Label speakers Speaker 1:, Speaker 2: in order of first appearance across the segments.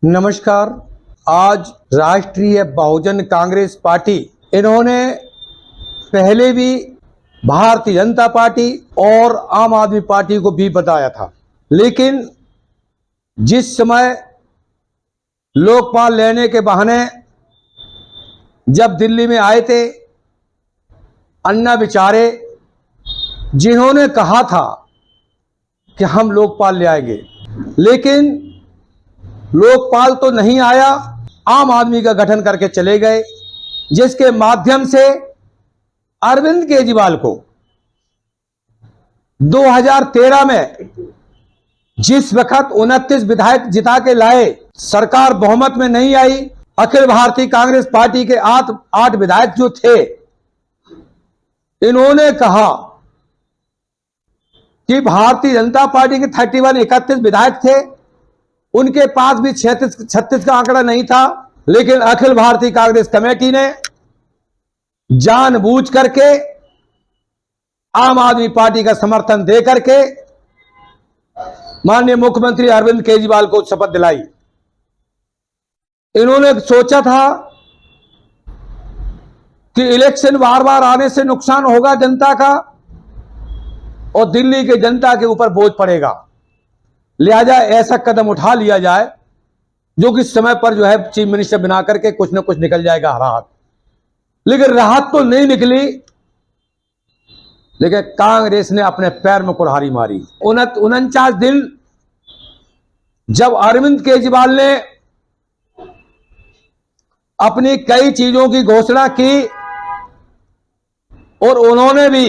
Speaker 1: नमस्कार। आज राष्ट्रीय बहुजन कांग्रेस पार्टी इन्होंने पहले भी भारतीय जनता पार्टी और आम आदमी पार्टी को भी बताया था, लेकिन जिस समय लोकपाल लेने के बहाने जब दिल्ली में आए थे, अन्ना बेचारे जिन्होंने कहा था कि हम लोकपाल ले आएंगे, लेकिन लोकपाल तो नहीं आया, आम आदमी का गठन करके चले गए, जिसके माध्यम से अरविंद केजरीवाल को 2013 में जिस वक्त 29 विधायक जिता के लाए, सरकार बहुमत में नहीं आई, अखिल भारतीय कांग्रेस पार्टी के 8 विधायक जो थे, इन्होंने कहा कि भारतीय जनता पार्टी के 31 विधायक थे, उनके पास भी 36 का आंकड़ा नहीं था, लेकिन अखिल भारतीय कांग्रेस कमेटी ने जानबूझ करके आम आदमी पार्टी का समर्थन दे करके माननीय मुख्यमंत्री अरविंद केजरीवाल को शपथ दिलाई। इन्होंने सोचा था कि इलेक्शन बार बार आने से नुकसान होगा जनता का और दिल्ली के जनता के ऊपर बोझ पड़ेगा, लिहाजा ऐसा कदम उठा लिया जाए जो कि समय पर जो है चीफ मिनिस्टर बना करके कुछ न कुछ निकल जाएगा राहत। लेकिन राहत तो नहीं निकली, लेकिन कांग्रेस ने अपने पैर में कुल्हाड़ी मारी। 49 दिन जब अरविंद केजरीवाल ने अपनी कई चीजों की घोषणा की और उन्होंने भी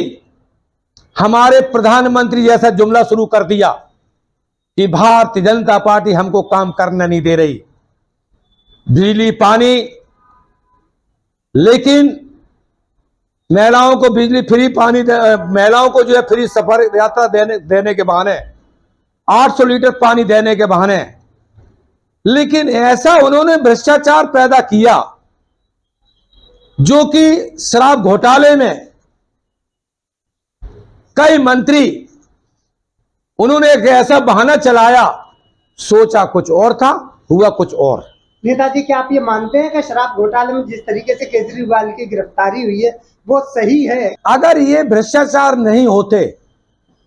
Speaker 1: हमारे प्रधानमंत्री जैसा जुमला शुरू कर दिया कि भारतीय जनता पार्टी हमको काम करने नहीं दे रही, बिजली पानी, लेकिन महिलाओं को बिजली फ्री पानी महिलाओं को जो है फ्री सफर यात्रा देने के बहाने 800 लीटर पानी देने के बहाने, लेकिन ऐसा उन्होंने भ्रष्टाचार पैदा किया जो कि शराब घोटाले में कई मंत्री, उन्होंने एक ऐसा बहाना चलाया, सोचा कुछ और था, हुआ कुछ और।
Speaker 2: नेताजी, क्या आप ये मानते हैं कि शराब घोटाले में जिस तरीके से केजरीवाल की गिरफ्तारी हुई है वो सही है?
Speaker 1: अगर ये भ्रष्टाचार नहीं होते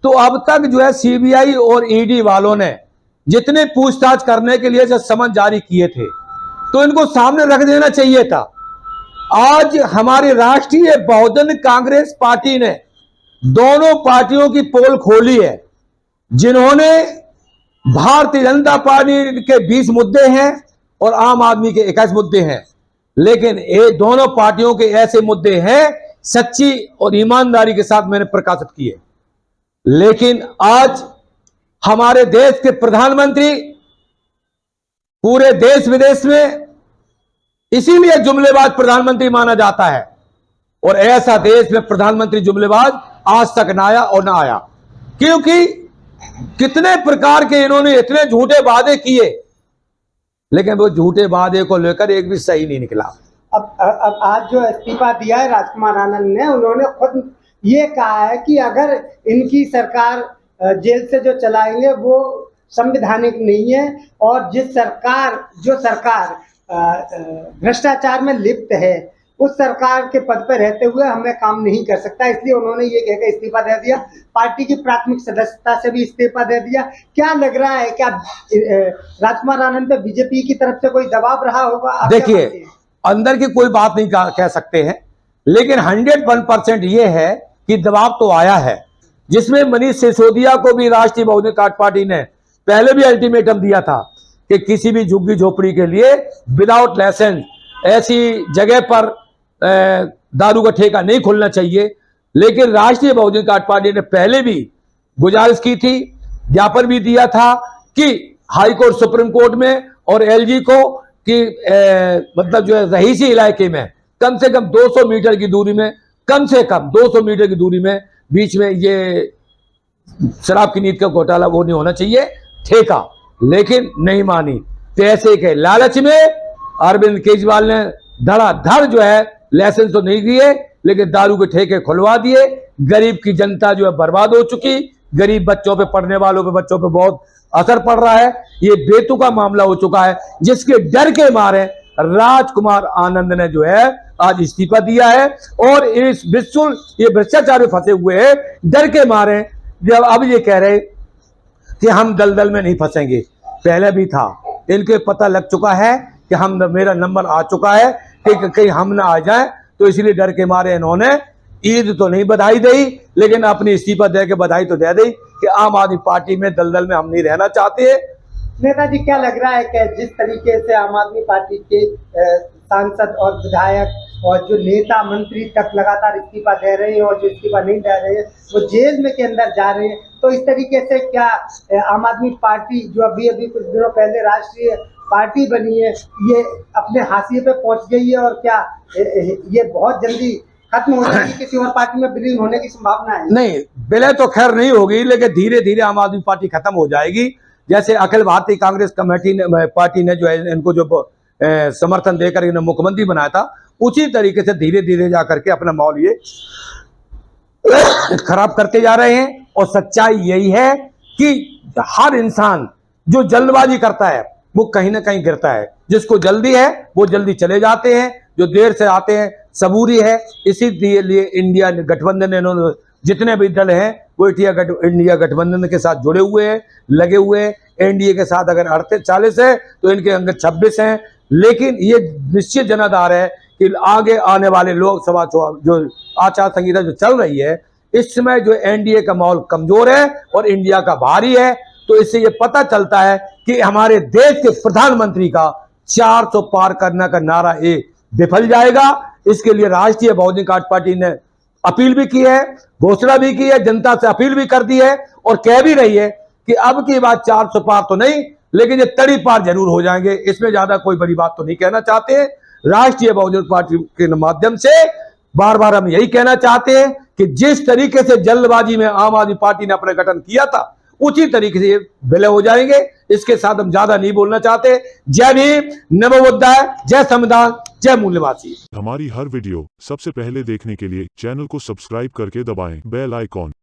Speaker 1: तो अब तक जो है सीबीआई और ईडी वालों ने जितने पूछताछ करने के लिए जो समन जारी किए थे, तो इनको सामने रख देना चाहिए था। आज हमारी राष्ट्रीय बहुजन कांग्रेस पार्टी ने दोनों पार्टियों की पोल खोली है, जिन्होंने भारतीय जनता पार्टी के 20 मुद्दे हैं और आम आदमी के 21 मुद्दे हैं, लेकिन ये दोनों पार्टियों के ऐसे मुद्दे हैं सच्ची और ईमानदारी के साथ मैंने प्रकाशित किए। लेकिन आज हमारे देश के प्रधानमंत्री पूरे देश विदेश में इसीलिए जुमलेबाज प्रधानमंत्री माना जाता है, और ऐसा देश में प्रधानमंत्री जुमलेबाज आज तक ना आया और ना आया, क्योंकि कितने प्रकार के इन्होंने इतने झूठे वादे किए, लेकिन वो झूठे वादे को लेकर एक भी सही नहीं निकला।
Speaker 2: अब आज जो इस्तीफा दिया है राजकुमार आनंद ने, उन्होंने खुद ये कहा है कि अगर इनकी सरकार जेल से जो चलाएंगे वो संवैधानिक नहीं है, और जो सरकार भ्रष्टाचार में लिप्त है उस सरकार के पद पर रहते हुए हमें काम नहीं कर सकता, इसलिए उन्होंने ये कहकर इस्तीफा दे दिया। पार्टी की प्राथमिक सदस्यता से भी इस्तीफा दे दिया। क्या लग रहा है, क्या राजकुमार आनंद पे बीजेपी की तरफ से कोई दबाव रहा होगा?
Speaker 1: देखिए, अंदर की कोई बात नहीं कह सकते हैं, लेकिन 101% ये है कि दबाव तो आया है, जिसमें मनीष सिसोदिया को भी राष्ट्रीय बहुजन पार्टी ने पहले भी अल्टीमेटम दिया था कि किसी भी झुग्गी झोपड़ी के लिए विदाउट लाइसेंस ऐसी जगह पर दारू का ठेका नहीं खोलना चाहिए। लेकिन राष्ट्रीय बहुजन पार्टी ने पहले भी गुजारिश की थी, ज्ञापन भी दिया था कि हाई कोर्ट, सुप्रीम कोर्ट में और एलजी को कि मतलब जो है रहीसी इलाके में कम से कम 200 मीटर की दूरी में, कम से कम 200 मीटर की दूरी में बीच में ये शराब की नीति का घोटाला वो नहीं होना चाहिए, ठेका, लेकिन नहीं मानी। पैसे के लालच में अरविंद केजरीवाल ने धड़ाधड़ जो है लाइसेंस तो नहीं दिए, लेकिन दारू के ठेके खुलवा दिए। गरीब की जनता जो है बर्बाद हो चुकी, गरीब बच्चों पे, पढ़ने वालों पे, बच्चों पे बहुत असर पड़ रहा है। ये बेतुका मामला हो चुका है, जिसके डर के मारे राजकुमार आनंद ने जो है आज इस्तीफा दिया है और इस विश्व ये भ्रष्टाचार में फंसे हुए हैं, डर के मारे जब अब ये कह रहे कि हम दलदल में नहीं फंसेंगे। पहले भी था, इनके पता लग चुका है कि हम मेरा नंबर आ चुका है कि कहीं हम ना आ जाए, तो इसलिए डर के मारे इन्होंने ईद तो नहीं बधाई दी, लेकिन अपनी इस्तीफा दे के बधाई तो दे दी कि आम आदमी पार्टी में दलदल में हम नहीं रहना चाहते।
Speaker 2: नेताजी, क्या लग रहा है कि जिस तरीके से आम आदमी पार्टी के सांसद और विधायक और जो नेता मंत्री तक लगातार इस्तीफा दे रहे हैं और जो इस्तीफा नहीं दे रहे हैं वो जेल में के अंदर जा रहे हैं, तो इस तरीके से क्या आम आदमी पार्टी जो अभी कुछ दिनों पहले राष्ट्रीय पार्टी बनी है, ये अपने हाशिए पे पहुंच गई है और क्या ये बहुत जल्दी खत्म हो जाएगी, किसी और पार्टी में विलीन होने की संभावना है?
Speaker 1: नहीं, विलय तो खैर नहीं होगी, लेकिन धीरे धीरे आम आदमी पार्टी खत्म हो जाएगी। जैसे अखिल भारतीय कांग्रेस कमेटी ने, पार्टी ने जो है इनको जो समर्थन देकर इन्हें मुख्यमंत्री बनाया था, उसी तरीके से धीरे धीरे जाकर के अपना माहौल ये खराब करते जा रहे हैं। और सच्चाई यही है कि हर इंसान जो जल्दबाजी करता है वो कहीं ना कहीं गिरता है। जिसको जल्दी है वो जल्दी चले जाते हैं, जो देर से आते हैं सबूरी है। इसीलिए इंडिया गठबंधन, इन्होंने जितने भी दल हैं वो इंडिया गठबंधन के साथ जुड़े हुए हैं, लगे हुए हैं। एनडीए के साथ अगर 40 है तो इनके अंग 26 हैं, लेकिन ये निश्चित जनाधार है कि आगे आने वाले लोकसभा जो आचार संहिता जो चल रही है, इस समय जो एनडीए का माहौल कमजोर है और इंडिया का भारी है। तो इससे ये पता चलता है कि हमारे देश के प्रधानमंत्री का 400 पार करने का नारा ये विफल जाएगा। इसके लिए राष्ट्रीय बहुजन पार्टी ने अपील भी की है, घोषणा भी की है, जनता से अपील भी कर दी है और कह भी रही है कि अब की बात 400 पार तो नहीं, लेकिन ये तड़ी पार जरूर हो जाएंगे। इसमें ज्यादा कोई बड़ी बात तो नहीं कहना चाहते। राष्ट्रीय बहुजन पार्टी के माध्यम से बार बार हम यही कहना चाहते हैं कि जिस तरीके से जल्दबाजी में आम आदमी पार्टी ने अपना गठन किया था, उसी तरीके से विलय हो जाएंगे। इसके साथ हम ज्यादा नहीं बोलना चाहते। जय भीम, नमो बुद्धाय, जय संविधान, जय मूल्यवासी।
Speaker 3: हमारी हर वीडियो सबसे पहले देखने के लिए चैनल को सब्सक्राइब करके दबाएं बेल आइकॉन।